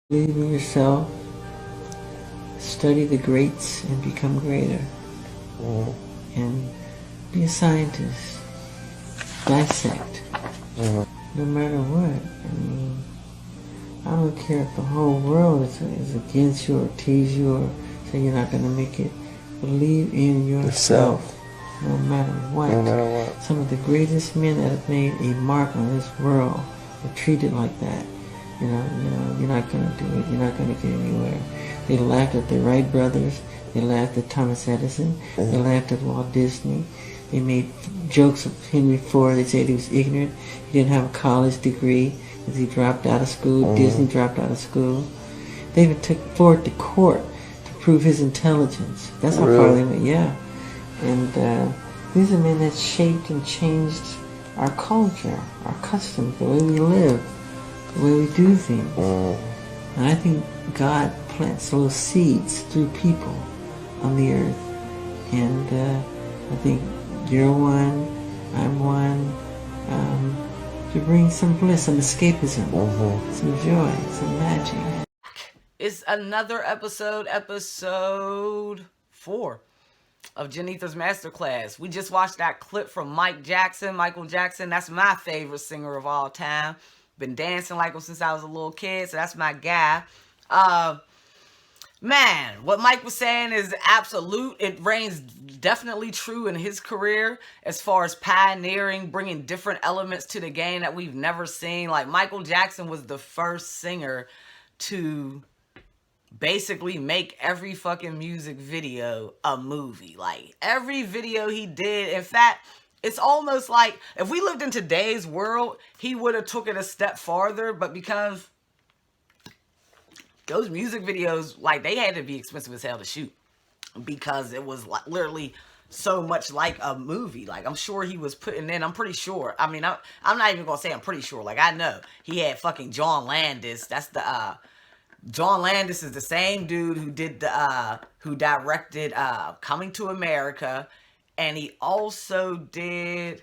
Believe in yourself, study the greats and become greater. And be a scientist. Dissect. No matter what. I mean, I don't care if the whole world is against you or tease you or say you're not going to make it. Believe in yourself. No matter what. No matter what. Some of the greatest men that have made a mark on this world were treated like that. You know, you're not going to do it. You're not going to get anywhere. They laughed at the Wright brothers. They laughed at Thomas Edison. They laughed at Walt Disney. They made jokes of Henry Ford. They said he was ignorant. He didn't have a college degree because he dropped out of school. Disney dropped out of school. They even took Ford to court to prove his intelligence. That's how far they went. Yeah. And these are men that shaped and changed our culture, our customs, the way we live, the way we do things. And I think God plants those seeds through people on the earth. And I think you're one, I'm one, to bring some bliss, some escapism, some joy, some magic. It's another episode 4 of Janitha's Masterclass. We just watched that clip from Michael Jackson. That's my favorite singer of all time. Been dancing like him since I was a little kid, so that's my guy. Man, what Mike was saying is absolute. It reigns definitely true in his career as far as pioneering, bringing different elements to the game that we've never seen. Like, Michael Jackson was the first singer to basically make every fucking music video a movie. Like, every video he did, in fact, it's almost like if we lived in today's world, he would have took it a step farther, but because those music videos, like, they had to be expensive as hell to shoot because it was like literally so much like a movie. Like, I'm sure he was putting in, I'm pretty sure, I mean, I'm not even gonna say I'm pretty sure, like, I know he had fucking John Landis. That's the John Landis is the same dude who did the who directed Coming to America, and he also did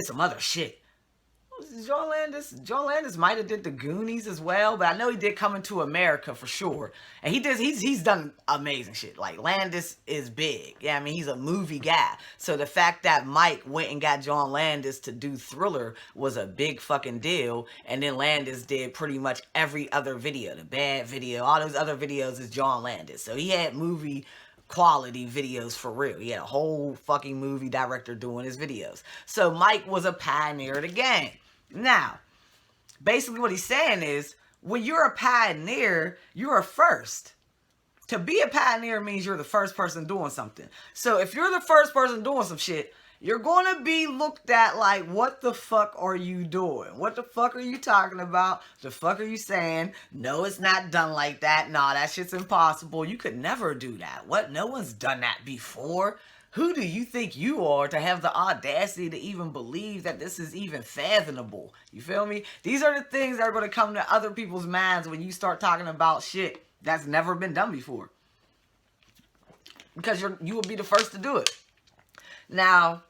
some other shit. John Landis might have did the Goonies as well, but I know he did Coming to America for sure. And he's done amazing shit. Like, Landis is big. Yeah, I mean, he's a movie guy. So the fact that Mike went and got John Landis to do Thriller was a big fucking deal. And then Landis did pretty much every other video. The Bad video, all those other videos is John Landis. So he had movie quality videos for real. He had a whole fucking movie director doing his videos. So Mike was a pioneer of the game. Now, basically what he's saying is, when you're a pioneer, you're a first. To be a pioneer means you're the first person doing something. So if you're the first person doing some shit, you're going to be looked at like, what the fuck are you doing? What the fuck are you talking about? The fuck are you saying? No, it's not done like that. Nah, that shit's impossible. You could never do that. What? No one's done that before. Who do you think you are to have the audacity to even believe that this is even fathomable? You feel me? These are the things that are going to come to other people's minds when you start talking about shit that's never been done before. Because you will be the first to do it. Now,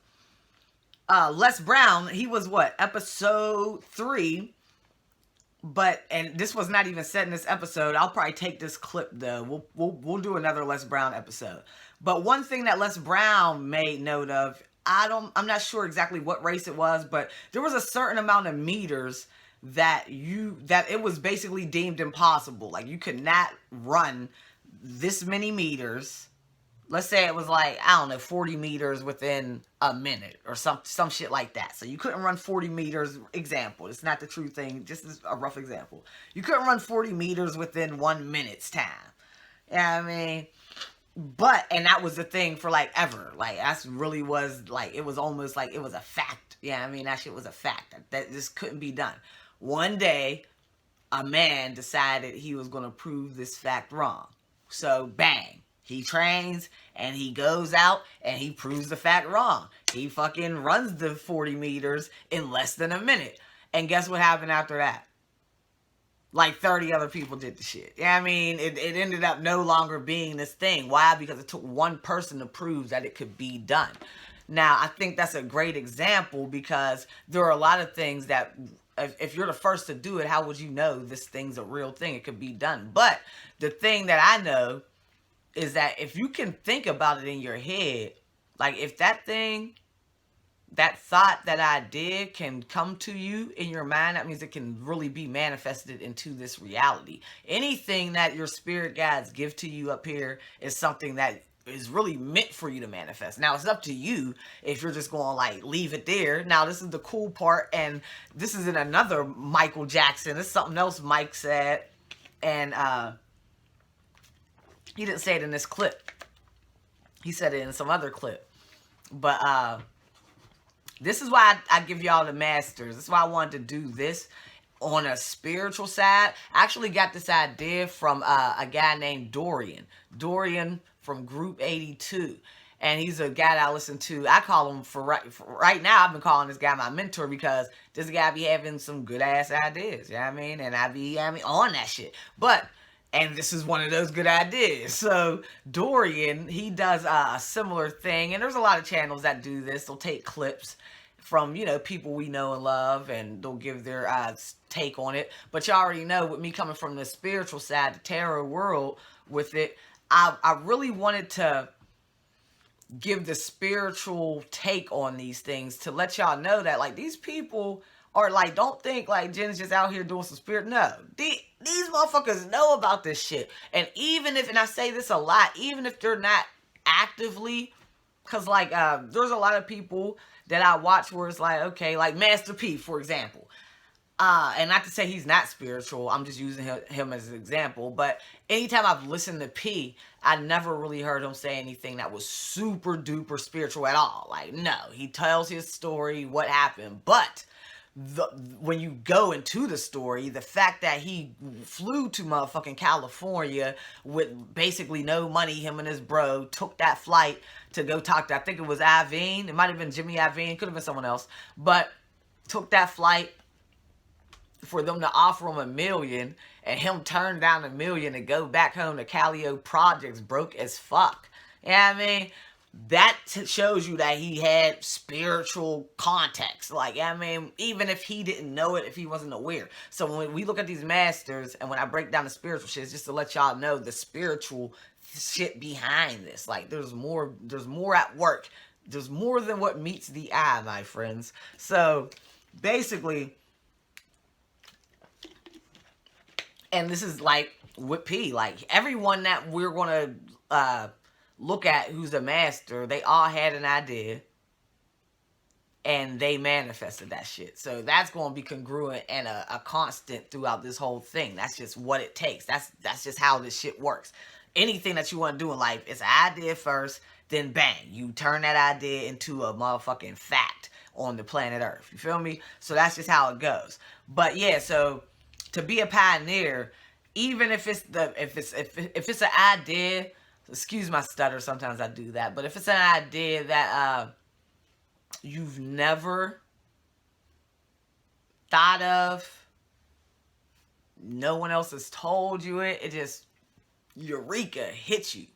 Les Brown, he was what? Episode 3. And this was not even said in this episode. I'll probably take this clip though. We'll do another Les Brown episode. But one thing that Les Brown made note of, I'm not sure exactly what race it was, but there was a certain amount of meters that it was basically deemed impossible. Like, you could not run this many meters. Let's say it was like, I don't know, 40 meters within a minute or some shit like that. So you couldn't run 40 meters, example. It's not the true thing, just a rough example. You couldn't run 40 meters within 1 minute's time. Yeah, I mean, and that was the thing for like ever. Like, that really was like, it was almost like it was a fact. Yeah, I mean, that shit was a fact. That just couldn't be done. One day, a man decided he was going to prove this fact wrong. So, bang. He trains, and he goes out, and he proves the fact wrong. He fucking runs the 40 meters in less than a minute. And guess what happened after that? Like, 30 other people did the shit. Yeah, I mean, it ended up no longer being this thing. Why? Because it took one person to prove that it could be done. Now, I think that's a great example because there are a lot of things that if you're the first to do it, how would you know this thing's a real thing? It could be done. But the thing that I know is that if you can think about it in your head, like if that thing, that thought, that idea can come to you in your mind, that means it can really be manifested into this reality. Anything that your spirit guides give to you up here is something that is really meant for you to manifest. Now it's up to you if you're just going to like leave it there. Now this is the cool part, and this is in another Michael Jackson. This is something else Mike said, and he didn't say it in this clip. He said it in some other clip. But this is why I give y'all the masters. This is why I wanted to do this on a spiritual side. I actually got this idea from a guy named Dorian. Dorian from Group 82. And he's a guy that I listen to. I call him, for right now, I've been calling this guy my mentor because this guy be having some good ass ideas. You know what I mean? And I be on that shit. And this is one of those good ideas. So Dorian, he does a similar thing. And there's a lot of channels that do this. They'll take clips from, you know, people we know and love, and they'll give their take on it. But you already know, with me coming from the spiritual side, the tarot world with it, I really wanted to give the spiritual take on these things to let y'all know that, like, these people are like, don't think like Jen's just out here doing some spirit. No, these motherfuckers know about this shit. And even if, and I say this a lot, even if they're not actively, because like there's a lot of people that I watch where it's like, okay, like Master P, for example. And not to say he's not spiritual, I'm just using him as an example. But anytime I've listened to P, I never really heard him say anything that was super duper spiritual at all. Like, no, he tells his story, what happened. But when you go into the story, the fact that he flew to motherfucking California with basically no money, him and his bro took that flight to go talk to, I think it was Iovine. It might have been Jimmy Iovine, could have been someone else, but took that flight for them to offer him $1 million, and him turn down $1 million to go back home to Calio Projects broke as fuck. You know what I mean? That shows you that he had spiritual context. Like, I mean, even if he didn't know it, if he wasn't aware. So when we look at these masters, and when I break down the spiritual shit, it's just to let y'all know the spiritual shit behind this. Like, there's more at work. There's more than what meets the eye, my friends. So basically, and this is like with P, like everyone that we're going to look at who's a master, they all had an idea and they manifested that shit. So that's going to be congruent and a constant throughout this whole thing. That's just what it takes. That's just how this shit works. Anything that you want to do in life, it's an idea first, then bang, you turn that idea into a motherfucking fact on the planet Earth. You feel me? So that's just how it goes. But yeah, so to be a pioneer, even if it's an idea, excuse my stutter, sometimes I do that, but if it's an idea that you've never thought of, no one else has told you it, it just eureka hits you,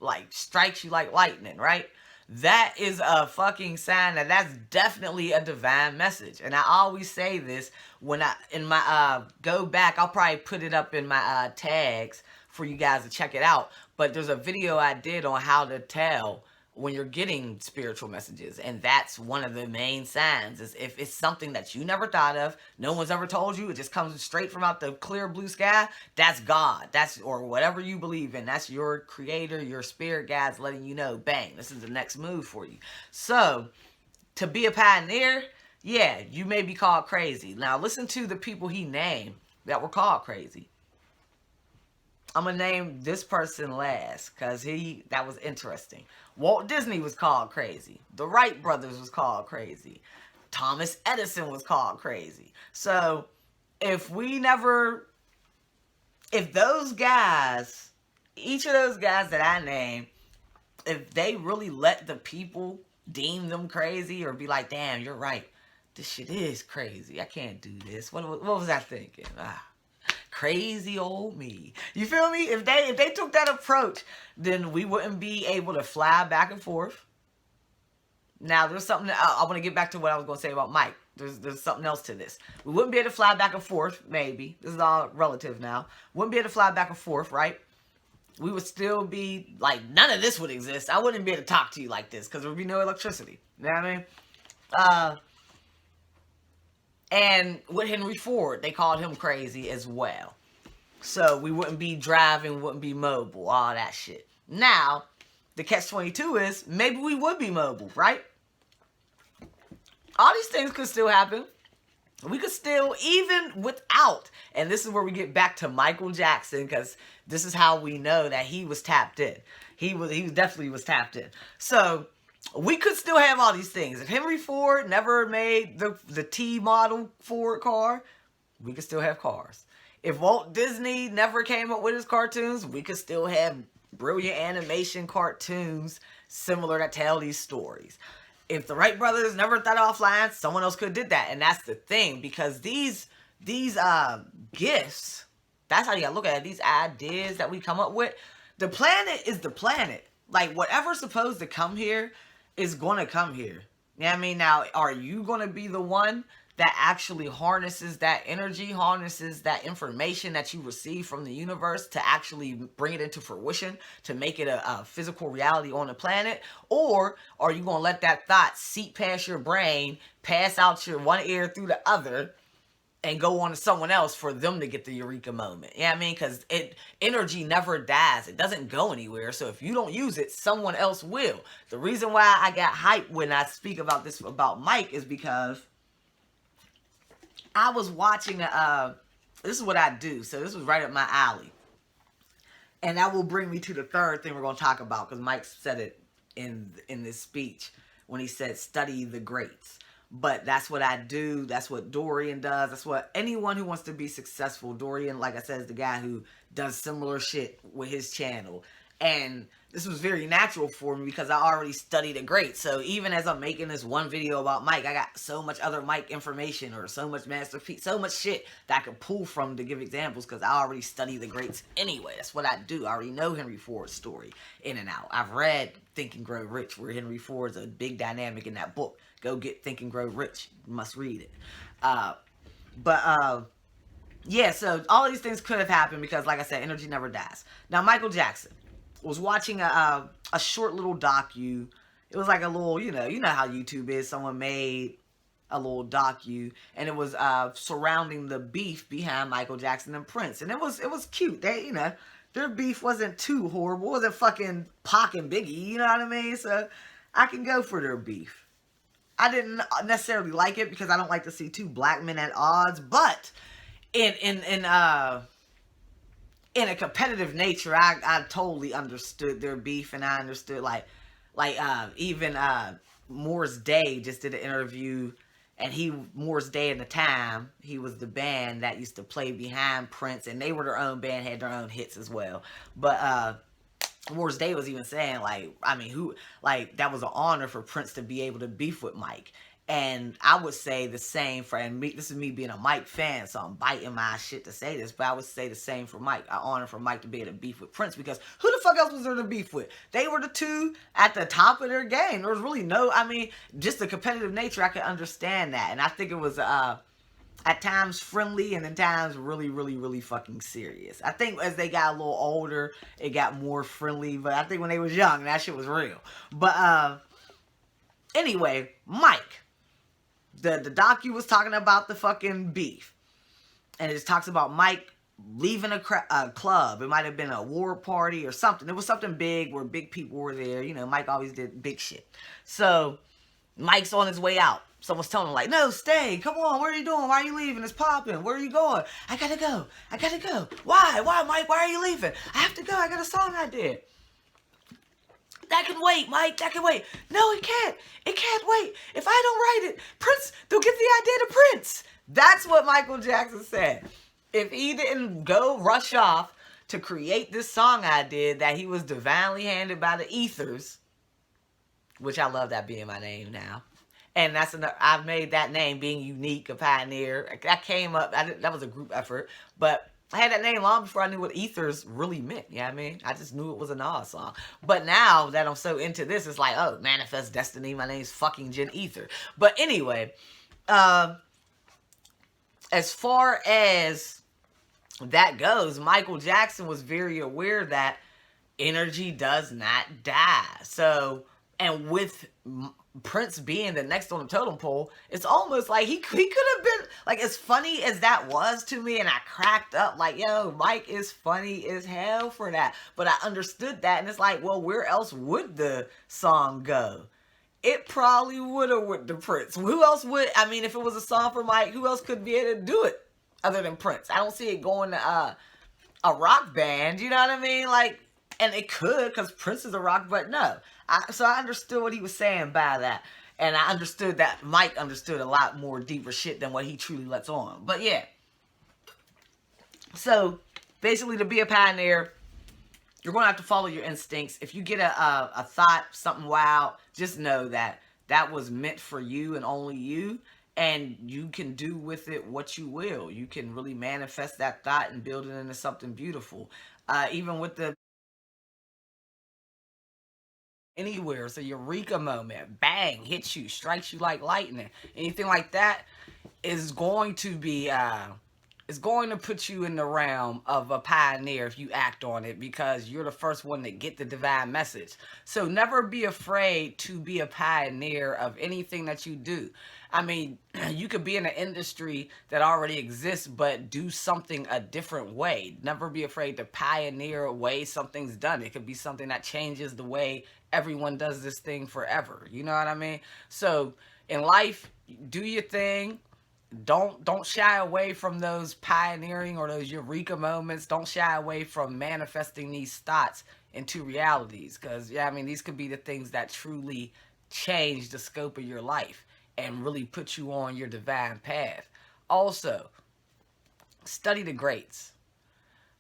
like strikes you like lightning, right? That is a fucking sign that that's definitely a divine message. And I always say this when in my go back, I'll probably put it up in my tags for you guys to check it out. But there's a video I did on how to tell when you're getting spiritual messages. And that's one of the main signs, is if it's something that you never thought of, no one's ever told you, it just comes straight from out the clear blue sky, that's God. That's, or whatever you believe in, that's your creator, your spirit guides letting you know, bang, this is the next move for you. So to be a pioneer, yeah, you may be called crazy. Now listen to the people he named that were called crazy. I'm going to name this person last because that was interesting. Walt Disney was called crazy. The Wright brothers was called crazy. Thomas Edison was called crazy. So if those guys, each of those guys that I named, if they really let the people deem them crazy or be like, damn, you're right, this shit is crazy, I can't do this. What was I thinking? Crazy old me. You feel me? If they took that approach, then we wouldn't be able to fly back and forth. Now, there's something that I want to get back to what I was going to say about Mike. There's something else to this. We wouldn't be able to fly back and forth, maybe. This is all relative now. Wouldn't be able to fly back and forth, right? We would still be, like, none of this would exist. I wouldn't be able to talk to you like this because there would be no electricity. You know what I mean? And with Henry Ford, they called him crazy as well. So we wouldn't be driving, wouldn't be mobile, all that shit. Now, the catch-22 is, maybe we would be mobile, right? All these things could still happen. We could still, even without, and this is where we get back to Michael Jackson, because this is how we know that he was tapped in. He definitely was tapped in. So we could still have all these things. If Henry Ford never made the T model Ford car, we could still have cars. If Walt Disney never came up with his cartoons, we could still have brilliant animation cartoons similar that tell these stories. If the Wright brothers never thought of flying, someone else could have did that. And that's the thing, because these gifts, that's how you gotta look at it. These ideas that we come up with, the planet is the planet. Like, whatever's supposed to come here is gonna come here. You know what I mean? Now, are you gonna be the one that actually harnesses that energy, harnesses that information that you receive from the universe to actually bring it into fruition, to make it a physical reality on the planet? Or are you going to let that thought seep past your brain, pass out your one ear through the other, and go on to someone else for them to get the eureka moment? You know what I mean? Because energy never dies. It doesn't go anywhere. So if you don't use it, someone else will. The reason why I got hyped when I speak about this, about Mike, is because I was watching, this is what I do, so this was right up my alley. And that will bring me to the third thing we're going to talk about, because Mike said it in this speech when he said, study the greats. But that's what I do, that's what Dorian does, that's what anyone who wants to be successful, Dorian, like I said, is the guy who does similar shit with his channel. And this was very natural for me because I already studied the greats. So even as I'm making this one video about Mike, I got so much other Mike information, or so much masterpiece, so much shit that I could pull from to give examples, because I already study the greats anyway. That's what I do. I already know Henry Ford's story in and out. I've read Think and Grow Rich, where Henry Ford's a big dynamic in that book. Go get Think and Grow Rich. You must read it. Yeah, so all these things could have happened because, like I said, energy never dies. Now, Michael Jackson was watching a short little docu. It was like a little, you know how YouTube is. Someone made a little docu, and it was surrounding the beef behind Michael Jackson and Prince, and it was cute. They, their beef wasn't too horrible. It wasn't fucking Pac and Biggie, you know what I mean? So I can go for their beef. I didn't necessarily like it because I don't like to see two black men at odds, but in a competitive nature, I totally understood their beef, and I understood even Morris Day just did an interview, and Morris Day at the time, he was the band that used to play behind Prince, and they were their own band, had their own hits as well. But Morris Day was even saying, that was an honor for Prince to be able to beef with Mike. And I would say the same for, and this is me being a Mike fan, so I'm biting my shit to say this, but I would say the same for Mike. I honor for Mike to be able to beef with Prince, because who the fuck else was there to beef with? They were the two at the top of their game. There was really just the competitive nature, I could understand that. And I think it was at times friendly, and at times really, really, really fucking serious. I think as they got a little older, it got more friendly, but I think when they was young, that shit was real. But anyway, Mike. The docu was talking about the fucking beef. And it talks about Mike leaving a club. It might have been a award party or something. It was something big where big people were there. Mike always did big shit. So Mike's on his way out. Someone's telling him, no, stay. Come on. What are you doing? Why are you leaving? It's popping. Where are you going? I gotta go. Why, Mike? Why are you leaving? I have to go. I got a song I did. That can wait, Mike. That can wait. No, it can't. It can't wait. If I don't write it, Prince, they'll give the idea to Prince. That's what Michael Jackson said. If he didn't go rush off to create this song I did that he was divinely handed by the ethers, which I love that being my name now. And I've made that name, being unique, a pioneer. That came up, that was a group effort. But I had that name long before I knew what ethers really meant. You know what I mean? I just knew it was a Nas song. But now that I'm so into this, it's like, oh, Manifest Destiny, my name's fucking Jen Ether. But anyway, uh, as far as that goes, Michael Jackson was very aware that energy does not die. So, and with Prince being the next on the totem pole, it's almost like he could have been, like, as funny as that was to me, and I cracked up like, yo, Mike is funny as hell for that. But I understood that, and it's like, well, where else would the song go? It probably would have with the Prince. Who else would? I mean, if it was a song for Mike, who else could be able to do it other than Prince? I don't see it going to a rock band. You know what I mean? Like, and it could, because Prince is a rock, but no. So I understood what he was saying by that, and I understood that Mike understood a lot more deeper shit than what he truly lets on. But yeah. So basically, to be a pioneer, you're going to have to follow your instincts. If you get a thought, something wild, just know that that was meant for you and only you, and you can do with it what you will. You can really manifest that thought and build it into something beautiful. Even with the anywhere, it's a eureka moment, bang, hits you, strikes you like lightning. Anything like that is going to be is going to put you in the realm of a pioneer if you act on it, because you're the first one to get the divine message. So never be afraid to be a pioneer of anything that you do. I mean, you could be in an industry that already exists, but do something a different way. Never be afraid to pioneer a way something's done. It could be something that changes the way everyone does this thing forever. You know what I mean? So in life, do your thing. Don't shy away from those pioneering or those eureka moments. Don't shy away from manifesting these thoughts into realities, because yeah, I mean, these could be the things that truly change the scope of your life and really put you on your divine path. Also, study the greats.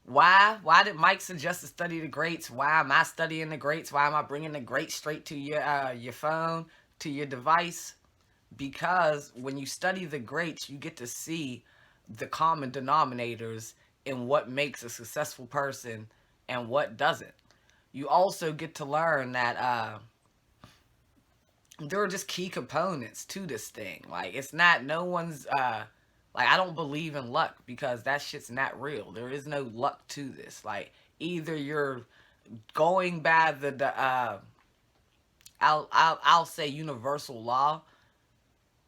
Why did Mike suggest to study the greats? Why am I studying the greats? Why am I bringing the greats straight to your phone, to your device? Because when you study the greats, you get to see the common denominators in what makes a successful person and what doesn't. You also get to learn that there are just key components to this thing. Like, it's not, no one's like, I don't believe in luck, because that shit's not real. There is no luck to this. Like, either you're going by I'll say universal law.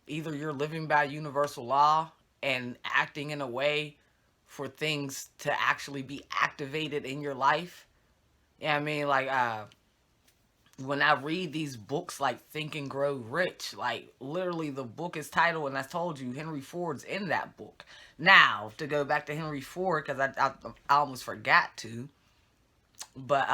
Either you're living by universal law and acting in a way for things to actually be activated in your life. Yeah, I mean, like, when I read these books like Think and Grow Rich, like, literally the book is titled, and I told you, Henry Ford's in that book. Now, to go back to Henry Ford, because I almost forgot to, but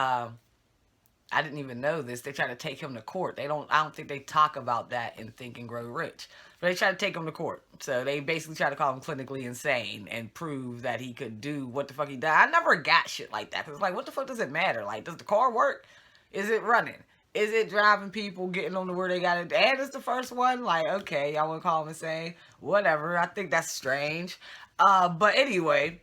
I didn't even know this. They try to take him to court. I don't think they talk about that in Think and Grow Rich. But they try to take him to court. So they basically try to call him clinically insane and prove that he could do what the fuck he did. I never got shit like that. Cause it's like, what the fuck does it matter? Like, does the car work? Is it running? Is it driving people, getting them to where they got it? And it's the first one? Like, okay, y'all want to call him insane? Whatever. I think that's strange. But anyway,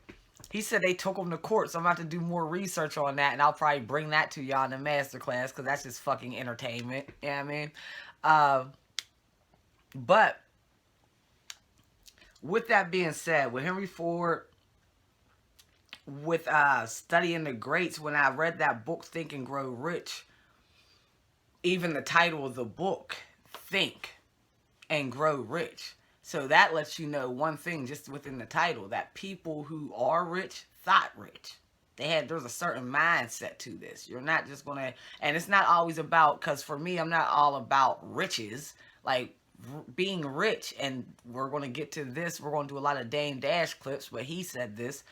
he said they took him to court, so I'm about to do more research on that, and I'll probably bring that to y'all in the masterclass, because that's just fucking entertainment. You know what I mean? But with that being said, with Henry Ford, with studying the greats, when I read that book, Think and Grow Rich, even the title of the book, Think and Grow Rich. So that lets you know one thing just within the title, that people who are rich thought rich. There's a certain mindset to this. You're not just gonna, and it's not always about, because for me, I'm not all about riches, like being rich, and we're gonna get to this. We're gonna do a lot of Dame Dash clips, but he said this.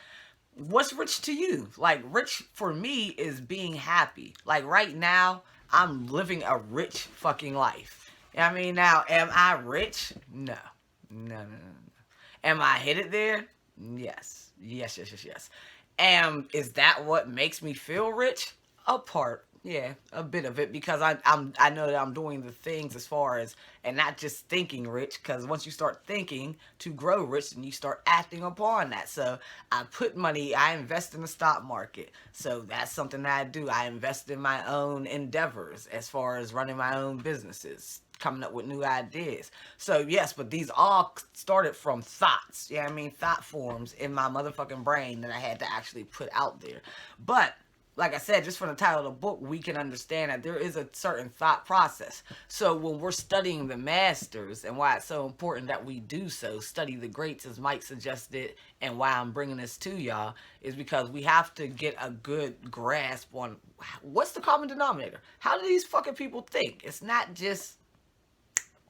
What's rich to you? Like, rich for me is being happy. Like, right now, I'm living a rich fucking life. You know what I mean? Now, am I rich? No. No. Am I headed there? Yes. Yes. Is that what makes me feel rich? A part. Yeah, a bit of it, because I know that I'm doing the things as far as, and not just thinking rich, because once you start thinking to grow rich, then you start acting upon that. So I put money, I invest in the stock market. So that's something that I do. I invest in my own endeavors as far as running my own businesses, coming up with new ideas. So yes, but these all started from thoughts. Yeah, I mean, thought forms in my motherfucking brain that I had to actually put out there. But like I said, just from the title of the book, we can understand that there is a certain thought process. So when we're studying the masters, and why it's so important that we do so, study the greats as Mike suggested, and why I'm bringing this to y'all, is because we have to get a good grasp on what's the common denominator. How do these fucking people think? It's not just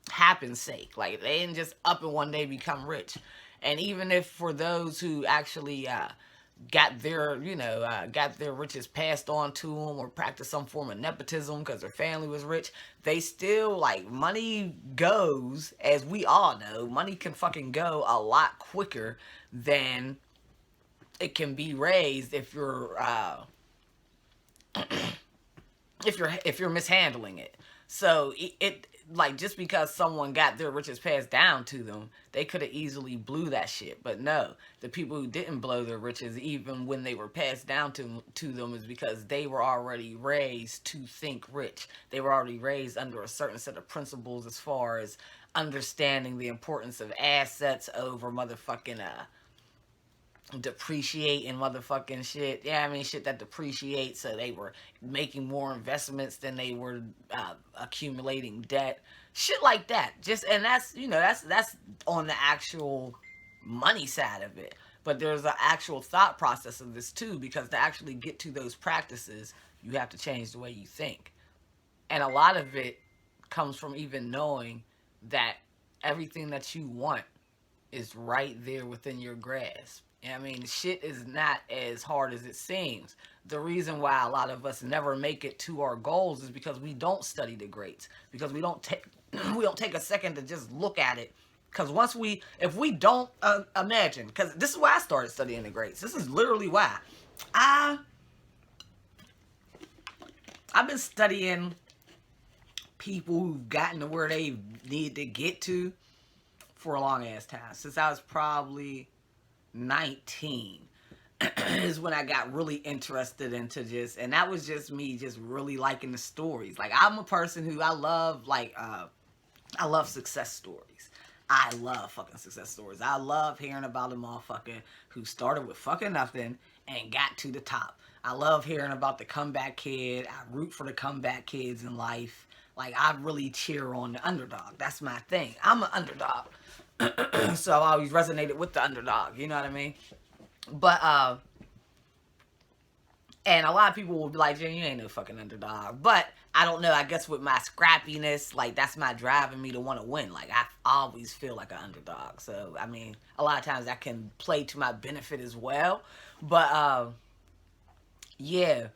happen sake. Like, they didn't just up and one day become rich. And even if for those who actually got their riches passed on to them, or practiced some form of nepotism because their family was rich, they still, like, money goes, as we all know, money can fucking go a lot quicker than it can be raised if you're if you're mishandling it. So it like, just because someone got their riches passed down to them, they could have easily blew that shit. But no, the people who didn't blow their riches, even when they were passed down to them, is because they were already raised to think rich. They were already raised under a certain set of principles as far as understanding the importance of assets over motherfucking depreciating motherfucking shit. Yeah, I mean, shit that depreciates. So they were making more investments than they were accumulating debt. Shit like that. Just, and that's, you know, that's on the actual money side of it. But there's an actual thought process of this too, because to actually get to those practices, you have to change the way you think. And a lot of it comes from even knowing that everything that you want is right there within your grasp. I mean, shit is not as hard as it seems. The reason why a lot of us never make it to our goals is because we don't study the greats. Because we don't take a second to just look at it. Because if we don't imagine, because this is why I started studying the greats. This is literally why. I've been studying people who've gotten to where they need to get to for a long ass time. Since I was probably 19 is when I got really interested into just, and that was just me just really liking the stories. Like, I'm a person who I love success stories. I love fucking success stories. I love hearing about a motherfucker who started with fucking nothing and got to the top. I love hearing about the comeback kid. I root for the comeback kids in life. Like, I really cheer on the underdog. That's my thing. I'm an underdog. So I always resonated with the underdog, you know what I mean? But and a lot of people will be like, Jen, you ain't no fucking underdog. But I don't know, I guess with my scrappiness, like, that's my driving me to want to win. Like, I always feel like an underdog. So I mean, a lot of times that can play to my benefit as well. But yeah.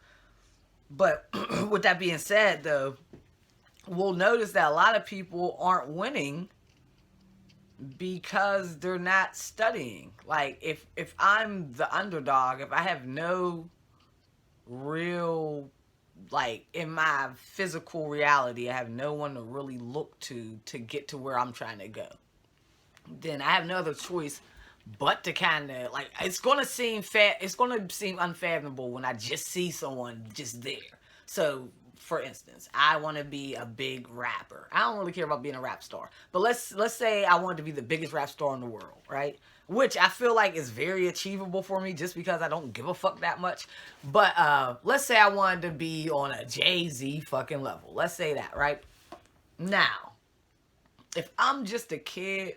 But with that being said, though, we'll notice that a lot of people aren't winning because they're not studying. Like, if I'm the underdog, if I have no real, like, in my physical reality, I have no one to really look to get to where I'm trying to go, then I have no other choice but to kind of, like, it's gonna seem unfathomable when I just see someone just there. So, for instance, I want to be a big rapper. I don't really care about being a rap star. But let's say I wanted to be the biggest rap star in the world, right? Which I feel like is very achievable for me just because I don't give a fuck that much. But let's say I wanted to be on a Jay-Z fucking level. Let's say that, right? Now, if I'm just a kid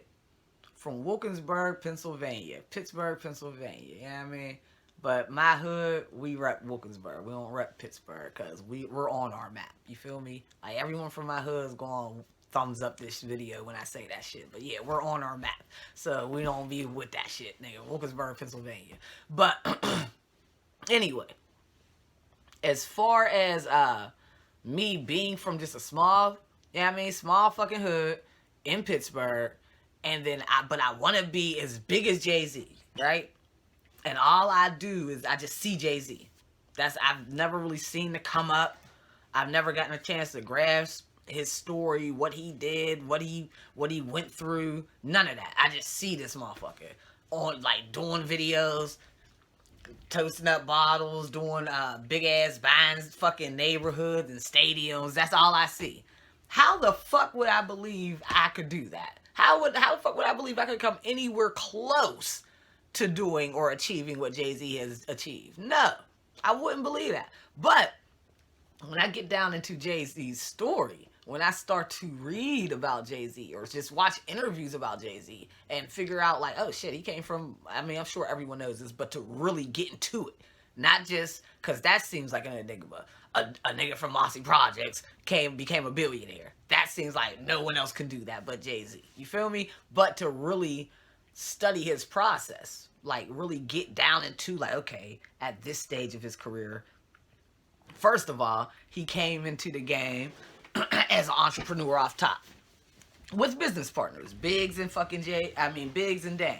from Wilkinsburg, Pennsylvania, Pittsburgh, Pennsylvania, you know what I mean? But my hood, we rep Wilkinsburg. We don't rep Pittsburgh because we're on our map. You feel me? Like, everyone from my hood is going to thumbs up this video when I say that shit. But yeah, we're on our map. So we don't be with that shit, nigga. Wilkinsburg, Pennsylvania. But anyway, as far as me being from just a small, small fucking hood in Pittsburgh, and then I want to be as big as Jay-Z, right? And all I do is I just see Jay-Z. I've never really seen the come up. I've never gotten a chance to grasp his story, what he did, what he went through. None of that. I just see this motherfucker on, like, doing videos, toasting up bottles, doing big ass buying fucking neighborhoods and stadiums. That's all I see. How the fuck would I believe I could do that? How the fuck would I believe I could come anywhere close to doing or achieving what Jay-Z has achieved? No, I wouldn't believe that. But when I get down into Jay-Z's story, when I start to read about Jay-Z or just watch interviews about Jay-Z and figure out like, oh shit, he came from, I mean, I'm sure everyone knows this, but to really get into it, not just, because that seems like an enigma. A nigga from Mossy Projects became a billionaire. That seems like no one else can do that but Jay-Z. You feel me? But to really study his process, like really get down into like, okay, at this stage of his career, first of all, he came into the game as an entrepreneur off top with business partners, Biggs and Biggs and Dame.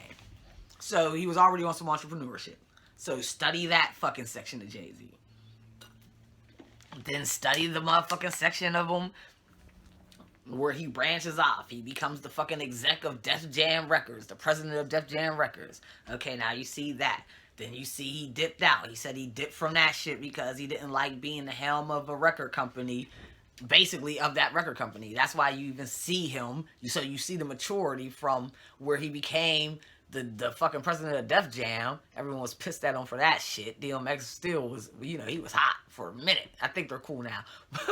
So he was already on some entrepreneurship. So study that fucking section of Jay-Z. Then study the motherfucking section of him where he branches off. He becomes the fucking exec of Def Jam Records, the president of Def Jam Records. Okay, now you see that. Then you see he dipped out. He said he dipped from that shit because he didn't like being the helm of a record company, basically of that record company. That's why you even see him. So you see the maturity from where he became the fucking president of Def Jam. Everyone was pissed at him for that shit. DMX still was, he was hot for a minute. I think they're cool now.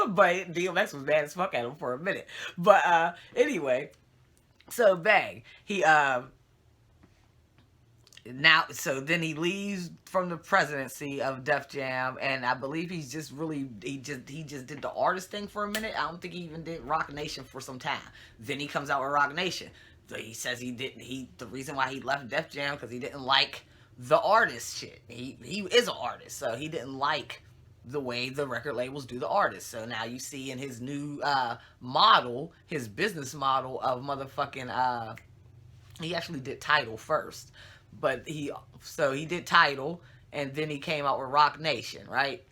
But DMX was mad as fuck at him for a minute. But anyway, so bang. Then he leaves from the presidency of Def Jam, and I believe he just did the artist thing for a minute. I don't think he even did Roc Nation for some time. Then he comes out with Roc Nation. So he says the reason why he left Def Jam because he didn't like the artist shit. He is an artist, so he didn't like the way the record labels do the artists. So now you see in his new model, his business model of motherfucking he actually did Tidal first. But he did Tidal, and then he came out with Roc Nation, right?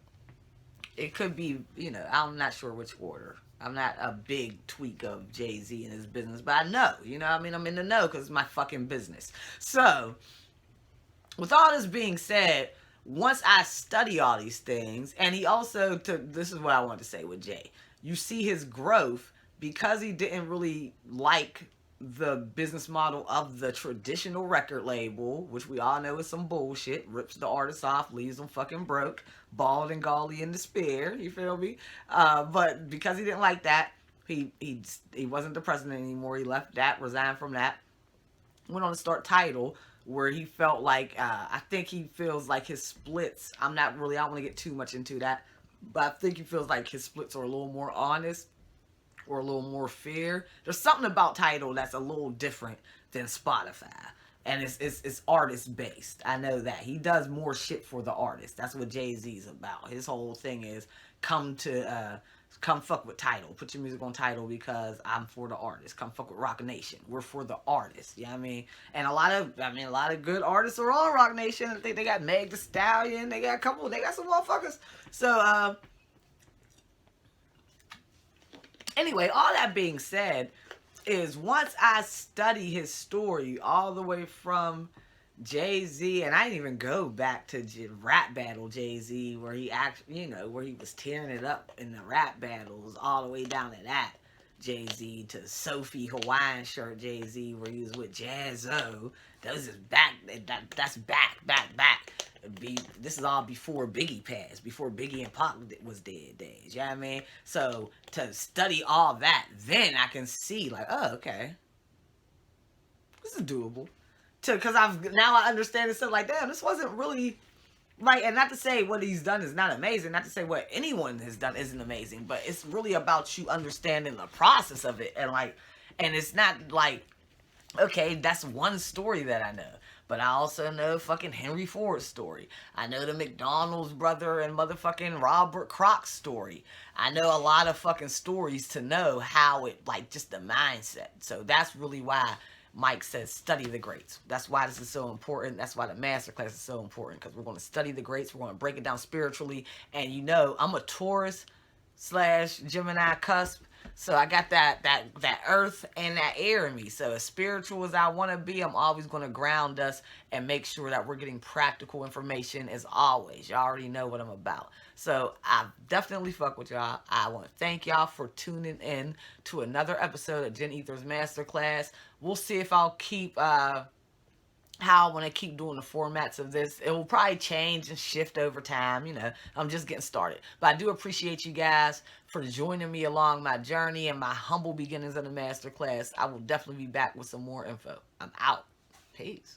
It could be, I'm not sure which order. I'm not a big tweak of Jay-Z and his business, but I know, I'm in the know because it's my fucking business. So, with all this being said, once I study all these things, and he also, this is what I want to say with Jay, you see his growth because he didn't really like the business model of the traditional record label, which we all know is some bullshit, rips the artists off, leaves them fucking broke, bald and gaudy in despair, you feel me? But because he didn't like that, he wasn't the president anymore. He left that, resigned from that, went on to start Tidal, where he felt like, I think he feels like his splits, I don't want to get too much into that, but I think he feels like his splits are a little more honest, or a little more fair. There's something about Tidal that's a little different than Spotify. And it's artist based. I know that. He does more shit for the artist. That's what Jay-Z's about. His whole thing is come fuck with Tidal. Put your music on Tidal because I'm for the artist. Come fuck with Roc Nation. We're for the artist. You know what I mean? And a lot of good artists are on Roc Nation. I think they got Meg Thee Stallion. They got some motherfuckers. So anyway, all that being said, is once I study his story all the way from Jay-Z, and I didn't even go back to rap battle Jay-Z, where he where he was tearing it up in the rap battles, all the way down to that Jay-Z, to Sophie Hawaiian shirt Jay-Z, where he was with Jaz-O. That's back. This is all before Biggie passed, before Biggie and Pac was dead days. You know what I mean? So to study all that, then I can see like, oh, okay, this is doable. Because I understand and stuff like, damn, this wasn't really like, and not to say what he's done is not amazing, not to say what anyone has done isn't amazing, but it's really about you understanding the process of it, and it's not like, okay, that's one story that I know. But I also know fucking Henry Ford's story. I know the McDonald's brother and motherfucking Robert Kroc's story. I know a lot of fucking stories to know how it, like, just the mindset. So that's really why Mike says study the greats. That's why this is so important. That's why the masterclass is so important. Because we're going to study the greats. We're going to break it down spiritually. And I'm a Taurus / Gemini cusp. So I got that earth and that air in me. So as spiritual as I want to be, I'm always going to ground us and make sure that we're getting practical information as always. Y'all already know what I'm about. So I definitely fuck with y'all. I want to thank y'all for tuning in to another episode of Gen Ether's Masterclass. We'll see if I'll keep how I want to keep doing the formats of this. It will probably change and shift over time. You know, I'm just getting started. But I do appreciate you guys for joining me along my journey and my humble beginnings of the masterclass. I will definitely be back with some more info. I'm out. Peace.